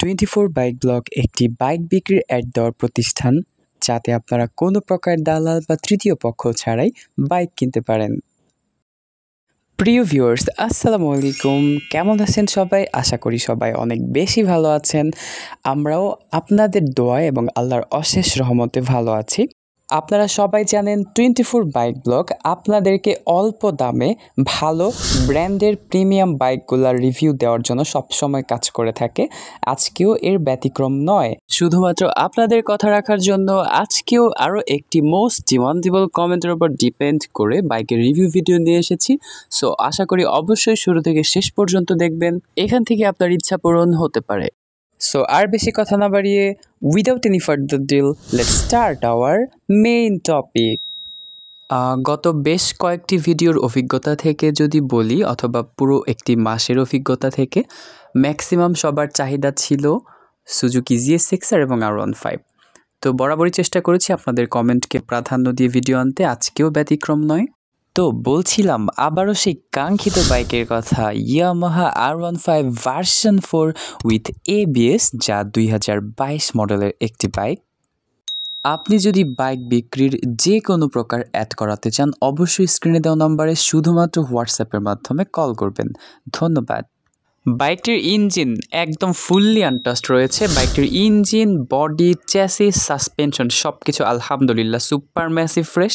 24 bike blog একটি bike বিক্রির add দেওয়ার প্রতিষ্ঠান, যাতে আপনারা কোনো প্রকার দালাল বা তৃতীয় পক্ষ ছাড়াই বাইক কিনতে পারেন। প্রিয় ভিউয়ার্স, আসসালামু আলাইকুম। কেমন আছেন সবাই? আশা করি সবাই অনেক বেশি ভালো আছেন। আমরাও আপনাদের দোয়া এবং আল্লাহর অশেষ রহমতে ভালো আছি। আপনারা সবাই জানেন 24 বাইক ব্লগ আপনাদেরকে অল্প দামে ভালো ব্র্যান্ডের প্রিমিয়াম বাইকগুলোর রিভিউ দেওয়ার জন্য সবসময় কাজ করে থাকে। আজকেও এর ব্যতিক্রম নয়। শুধুমাত্র আপনাদের কথা রাখার জন্য আজকেও আরও একটি মোস্ট ডিমান্ডেবল কমেন্টের উপর ডিপেন্ড করে বাইকের রিভিউ ভিডিও নিয়ে এসেছি। সো আশা করি অবশ্যই শুরু থেকে শেষ পর্যন্ত দেখবেন। এখান থেকে আপনার ইচ্ছা পূরণ হতে পারে। সো আর বেশি কথা না বাড়িয়ে, without any further deal, let's start our main topic. গত বেশ কয়েকটি ভিডিওর অভিজ্ঞতা থেকে যদি বলি, অথবা পুরো একটি মাসের অভিজ্ঞতা থেকে, ম্যাক্সিমাম সবার চাহিদা ছিল সুজুকি GSX-R এবং R15। তো বরাবরই চেষ্টা করেছি আপনাদের কমেন্টকে প্রাধান্য দিয়ে ভিডিও আনতে, আজকেও ব্যতিক্রম নয়। তো বলছিলাম আবারও সেই কাঙ্ক্ষিত বাইকের কথা, Yamaha R15 version 4 with ABS, যা 2022 মডেলের একটি বাইক। আপনি যদি বাইক বিক্রির যে কোনো প্রকার অ্যাড করাতে চান, অবশ্যই স্ক্রিনে দেওয়া নম্বরে শুধুমাত্র হোয়াটসঅ্যাপের মাধ্যমে কল করবেন। ধন্যবাদ। বাইকটির ইঞ্জিন একদম ফুললি আনটাস্ট রয়েছে। বাইকটির ইঞ্জিন, বডি, চ্যাসিস, সাসপেনশন সব কিছু আলহামদুলিল্লাহ সুপার ম্যাসিভ ফ্রেশ।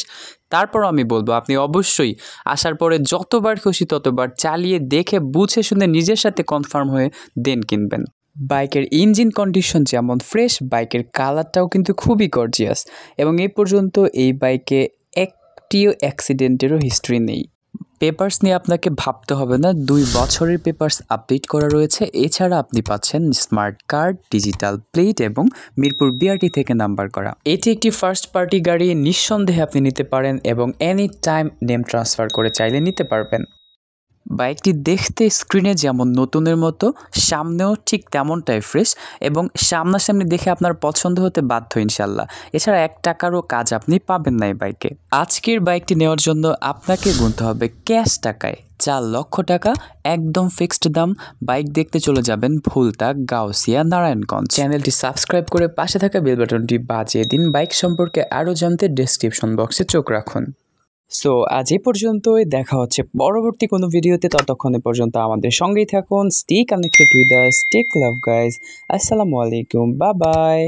তারপর আমি বলবো আপনি অবশ্যই আসার পরে যতবার খুশি ততবার চালিয়ে দেখে বুঝে শুনে নিজের সাথে কনফার্ম হয়ে দেন কিনবেন। বাইকের ইঞ্জিন কন্ডিশন যেমন ফ্রেশ, বাইকের কালারটাও কিন্তু খুবই গর্জিয়াস, এবং এই পর্যন্ত এই বাইকে একটিও অ্যাক্সিডেন্টেরও হিস্ট্রি নেই। পেপারস নিয়ে আপনাকে ভাবতে হবে না, 2 বছরের পেপারস আপডেট করা রয়েছে। এছাড়া আপনি পাচ্ছেন স্মার্ট কার্ড, ডিজিটাল প্লেট এবং মিরপুর BRT থেকে নাম্বার করা। এটি একটি ফার্স্ট পার্টি গাড়ি, নিঃসন্দেহে আপনি নিতে পারেন এবং এনি টাইম নেম ট্রান্সফার করে চাইলে নিতে পারবেন। বাইকটি দেখতে স্ক্রিনে যেমন নতুনের মতো, সামনেও ঠিক তেমনটাই ফ্রেশ, এবং সামনাসামনি দেখে আপনার পছন্দ হতে বাধ্য ইনশাল্লাহ। এছাড়া 1 টাকারও কাজ আপনি পাবেন না এই বাইকে। আজকের বাইকটি নেওয়ার জন্য আপনাকে গুনতে হবে ক্যাশ টাকায় 4 লক্ষ টাকা, একদম ফিক্সড দাম। বাইক দেখতে চলে যাবেন ভুলতা, গাউসিয়া, নারায়ণগঞ্জ। চ্যানেলটি সাবস্ক্রাইব করে পাশে থাকা বেল বাটনটি বাজিয়ে দিন। বাইক সম্পর্কে আরও জানতে ডেসক্রিপশন বক্সে চোখ রাখুন। সো আজ এই পর্যন্তই, দেখা হচ্ছে পরবর্তী কোনো ভিডিওতে। ততক্ষণে পর্যন্ত আমাদের সঙ্গেই থাকুন। Stay connected with us, take love guys. আসসালামু আলাইকুম, বাই বাই।